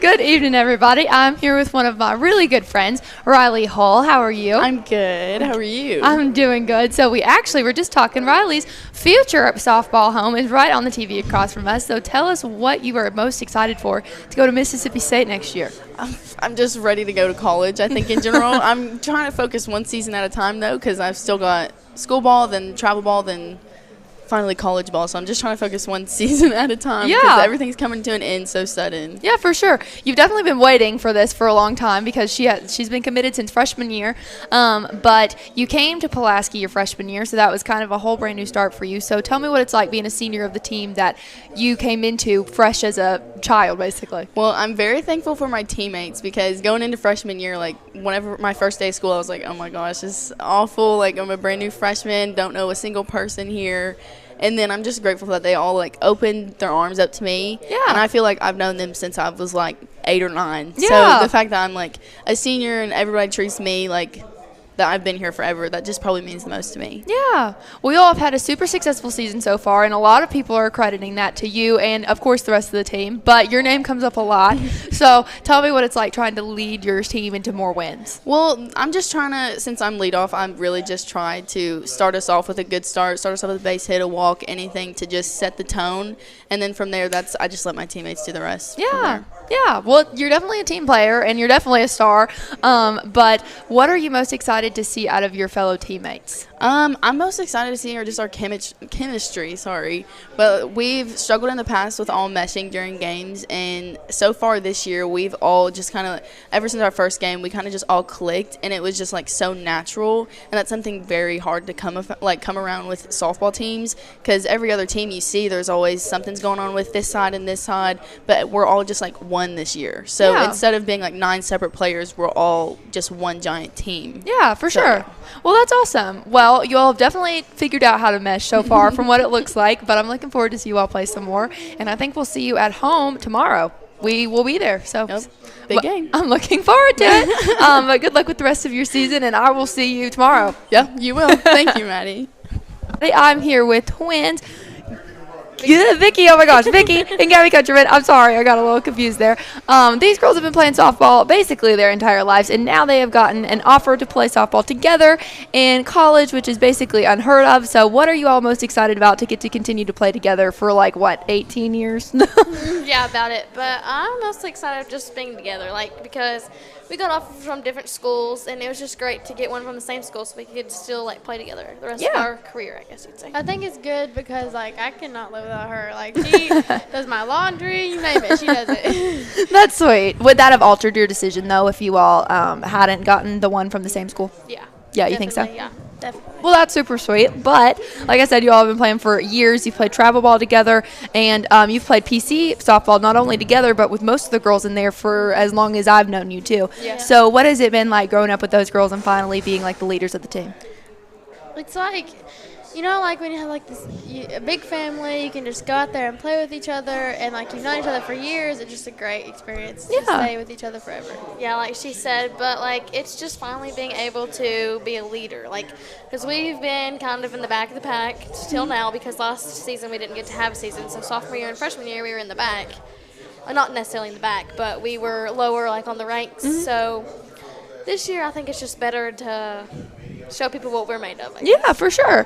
Good evening, everybody. I'm here with one of my really good friends, Riley Hull. How are you? I'm good. How are you? I'm doing good. So we actually were just talking. Riley's future softball home is right on the TV across from us. So tell us what you are most excited for to go to Mississippi State next year. I'm just ready to go to college, I think, in general. I'm trying to focus one season at a time, though, because I've still got school ball, then travel ball, then finally college ball. So I'm just trying to focus one season at a time because everything's coming to an end so sudden. Yeah, for sure. You've definitely been waiting for this for a long time because she's been committed since freshman year. But you came to Pulaski your freshman year, so that was kind of a whole brand new start for you. So tell me what it's like being a senior of the team that you came into fresh as a child, basically. Well, I'm very thankful for my teammates because going into freshman year, like whenever my first day of school, I was like, oh my gosh, this is awful. Like I'm a brand new freshman, don't know a single person here. And then I'm just grateful that they all, like, opened their arms up to me. Yeah. And I feel like I've known them since I was, like, 8 or 9. Yeah. So the fact that I'm, like, a senior and everybody treats me like that I've been here forever, that just probably means the most to me. Yeah. We all have had a super successful season so far, and a lot of people are crediting that to you and, of course, the rest of the team. But your name comes up a lot. So tell me what it's like trying to lead your team into more wins. Well, I'm just trying to, since I'm leadoff, I'm really just trying to start us off with a good start us off with a base hit, a walk, anything to just set the tone. And then from there, I just let my teammates do the rest. Yeah. Yeah, well, you're definitely a team player, and you're definitely a star. But what are you most excited to see out of your fellow teammates? I'm most excited to see just our chemistry. But we've struggled in the past with all meshing during games, and so far this year, we've all just kind of, ever since our first game, we kind of just all clicked, and it was just like so natural, and that's something very hard to come around with softball teams, because every other team you see, there's always something's going on with this side and this side, but we're all just like one this year. So instead of being like 9 separate players, we're all just one giant team. Yeah, for sure. Well, that's awesome. Well, you all have definitely figured out how to mesh so far from what it looks like, but I'm looking forward to see you all play some more, and I think we'll see you at home tomorrow. We will be there. So big game. I'm looking forward to it. But good luck with the rest of your season, and I will see you tomorrow. Yeah, you will. Thank you, Maddie. I'm here with twins. Yeah, Vicky, oh my gosh, Vicky and Gabby Countryman. I'm sorry, I got a little confused there. These girls have been playing softball basically their entire lives, and now they have gotten an offer to play softball together in college, which is basically unheard of. So what are you all most excited about to get to continue to play together for 18 years? Yeah, about it. But I'm mostly excited just being together, because we got off from different schools, and it was just great to get one from the same school so we could still play together the rest of our career, I guess you'd say. I think it's good because I cannot live without her. She does my laundry, you name it, she does it. That's sweet. Would that have altered your decision though if you all hadn't gotten the one from the same school? Yeah. Yeah, you think so? Yeah, definitely. Well, that's super sweet. But like I said, you all have been playing for years. You've played travel ball together, and you've played PC softball not only together, but with most of the girls in there for as long as I've known you, too. Yeah. So what has it been like growing up with those girls and finally being the leaders of the team? It's when you have a big family, you can just go out there and play with each other, and you've known each other for years. It's just a great experience to stay with each other forever. Yeah, like she said, but it's just finally being able to be a leader, because we've been kind of in the back of the pack till now, because last season we didn't get to have a season. So sophomore year and freshman year we were in the back, well, not necessarily in the back, but we were lower on the ranks. So this year I think it's just better to show people what we're made of. Yeah, for sure.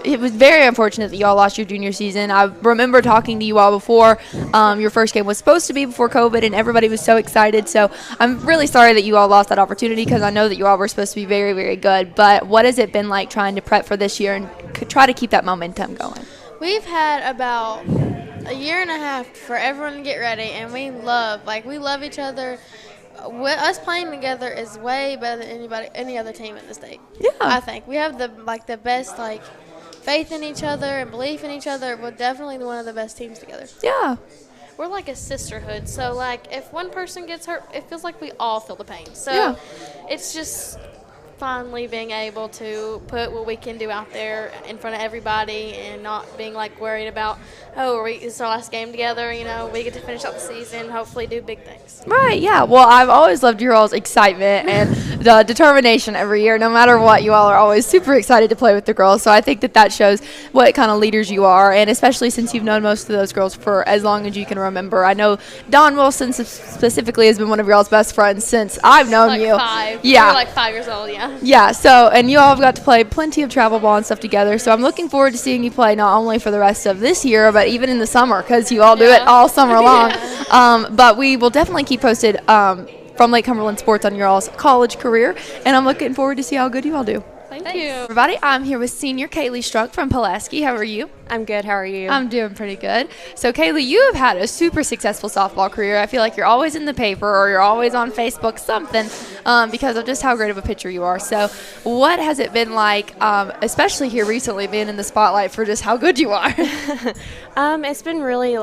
It was very unfortunate that you all lost your junior season. I remember talking to you all before your first game was supposed to be before COVID, and everybody was so excited. So I'm really sorry that you all lost that opportunity because I know that you all were supposed to be very, very good. But what has it been like trying to prep for this year and try to keep that momentum going? We've had about a year and a half for everyone to get ready, and we love each other. Us playing together is way better than any other team in the state. Yeah, I think we have the best faith in each other and belief in each other. We're definitely one of the best teams together. Yeah, we're like a sisterhood. So if one person gets hurt, it feels like we all feel the pain. So it's just finally being able to put what we can do out there in front of everybody and not being like worried about, oh, it's our last game together. We get to finish out the season, hopefully do big things. Right, yeah. Well, I've always loved your all's excitement and the determination every year. No matter what, you all are always super excited to play with the girls. So I think that shows what kind of leaders you are, and especially since you've known most of those girls for as long as you can remember. I know Dawn Wilson specifically has been one of your all's best friends since I've known Like you. 5. Yeah. We were like 5 years old, yeah. Yeah, so, and you all have got to play plenty of travel ball and stuff together, so I'm looking forward to seeing you play not only for the rest of this year, but even in the summer, because you all do it all summer long. But we will definitely keep posted from Lake Cumberland Sports on your all's college career, and I'm looking forward to see how good you all do. Thank you. Everybody, I'm here with senior Kaylee Struck from Pulaski. How are you? I'm good. How are you? I'm doing pretty good. So, Kaylee, you have had a super successful softball career. I feel like you're always in the paper or you're always on Facebook, something, because of just how great of a pitcher you are. So, what has it been like, especially here recently, being in the spotlight for just how good you are? It's been really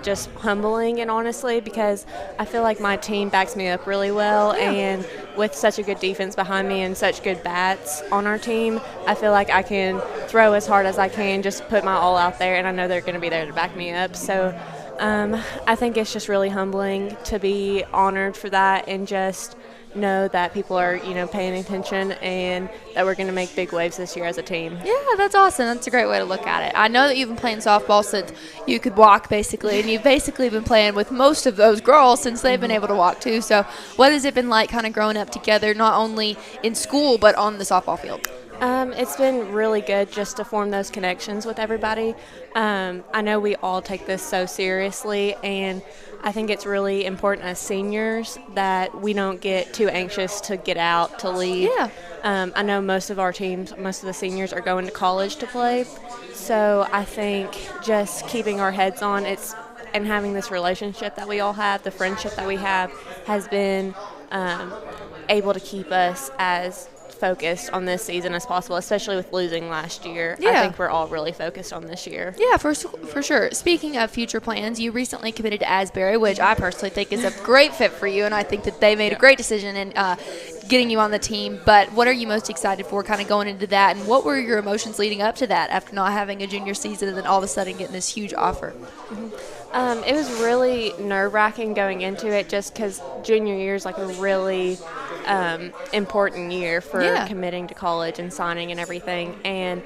just humbling, and honestly, because I feel like my team backs me up really well, and with such a good defense behind me and such good bats on our team, I feel like I can throw as hard as I can, just put my all out there, and I know they're going to be there to back me up. So I think it's just really humbling to be honored for that, and just know that people are, paying attention, and that we're going to make big waves this year as a team. Yeah, that's awesome. That's a great way to look at it. I know that you've been playing softball since you could walk, basically, and you've basically been playing with most of those girls since they've been able to walk, too. So what has it been like kind of growing up together, not only in school but on the softball field? It's been really good just to form those connections with everybody. I know we all take this so seriously, and I think it's really important as seniors that we don't get too anxious to get out, to leave. Yeah. I know most of our teams, most of the seniors are going to college to play. So I think just keeping our heads on and having this relationship that we all have, the friendship that we have, has been able to keep us as focused on this season as possible, especially with losing last year. Yeah. I think we're all really focused on this year. Yeah, for sure. Speaking of future plans, you recently committed to Asbury, which I personally think is a great fit for you, and I think that they made a great decision in getting you on the team. But what are you most excited for kind of going into that, and what were your emotions leading up to that after not having a junior season and then all of a sudden getting this huge offer? It was really nerve-wracking going into it, just because junior year is like a really important year for committing to college and signing and everything. And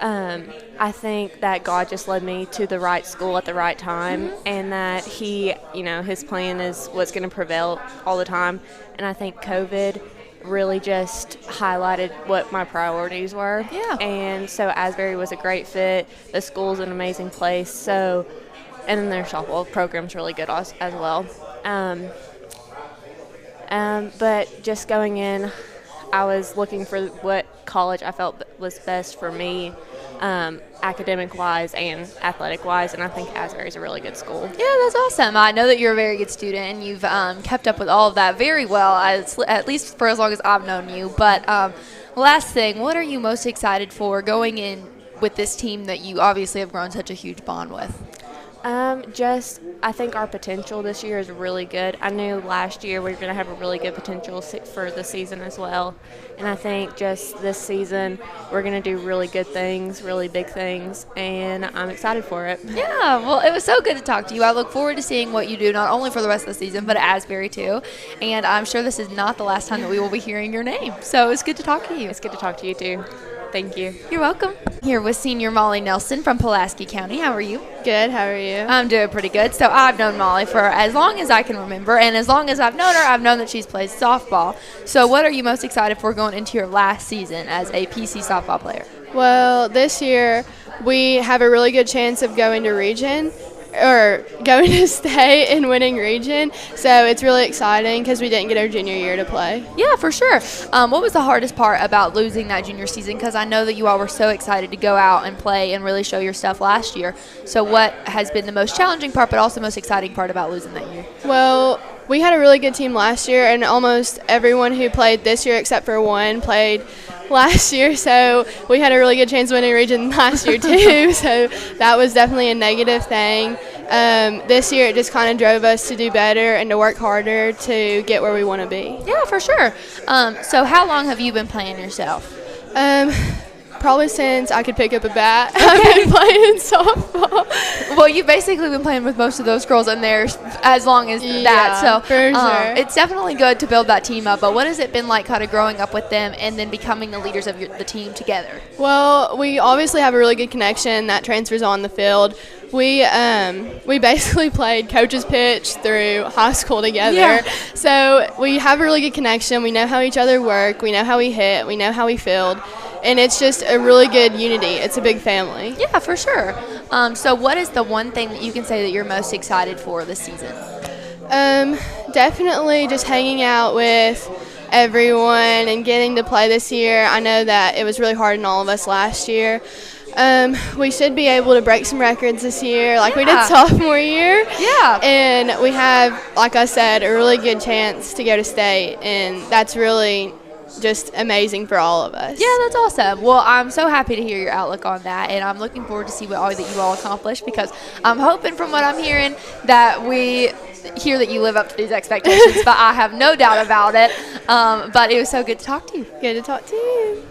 I think that God just led me to the right school at the right time, and that He, His plan is what's going to prevail all the time. And I think COVID really just highlighted what my priorities were. Yeah. And so Asbury was a great fit. The school's an amazing place. So, and then their softball program's really good as well. But just going in, I was looking for what college I felt was best for me, academic-wise and athletic-wise, and I think Asbury's a really good school. Yeah, that's awesome. I know that you're a very good student, and you've kept up with all of that very well, at least for as long as I've known you. But last thing, what are you most excited for going in with this team that you obviously have grown such a huge bond with? I think our potential this year is really good. I knew last year we were going to have a really good potential for the season as well. And I think just this season we're going to do really good things, really big things, and I'm excited for it. Yeah, well, it was so good to talk to you. I look forward to seeing what you do, not only for the rest of the season, but at Asbury too. And I'm sure this is not the last time that we will be hearing your name. So it's good to talk to you. It's good to talk to you too. Thank you. You're welcome. Here with senior Molly Nelson from Pulaski County. How are you? Good. How are you? I'm doing pretty good. So I've known Molly for as long as I can remember, and as long as I've known her, I've known that she's played softball. So what are you most excited for going into your last season as a PC softball player? Well, this year we have a really good chance of going to region, or going to state and winning region. So it's really exciting because we didn't get our junior year to play. Yeah, for sure. What was the hardest part about losing that junior season? Because I know that you all were so excited to go out and play and really show your stuff last year. So what has been the most challenging part, but also most exciting part about losing that year? Well, we had a really good team last year, and almost everyone who played this year except for one played last year, so we had a really good chance of winning region last year too. So that was definitely a negative thing. this year it just kind of drove us to do better and to work harder to get where we want to be. Yeah, for sure. So how long have you been playing yourself? Probably since I could pick up a bat. I've been playing softball. Well, you've basically been playing with most of those girls in there as long as that. So for sure. It's definitely good to build that team up. But what has it been like kind of growing up with them and then becoming the leaders of the team together? Well, we obviously have a really good connection that transfers on the field. We basically played coach's pitch through high school together. Yeah. So we have a really good connection. We know how each other work. We know how we hit. We know how we field. And it's just a really good unity. It's a big family. Yeah, for sure. So what is the one thing that you can say that you're most excited for this season? Definitely just hanging out with everyone and getting to play this year. I know that it was really hard on all of us last year. We should be able to break some records this year like we did sophomore year. Yeah. And we have, like I said, a really good chance to go to state, and that's really just amazing for all of us. Yeah, that's awesome. Well, I'm so happy to hear your outlook on that, and I'm looking forward to see what all that you all accomplish, because I'm hoping from what I'm hearing that we hear that you live up to these expectations, but I have no doubt about it. But it was so good to talk to you. Good to talk to you.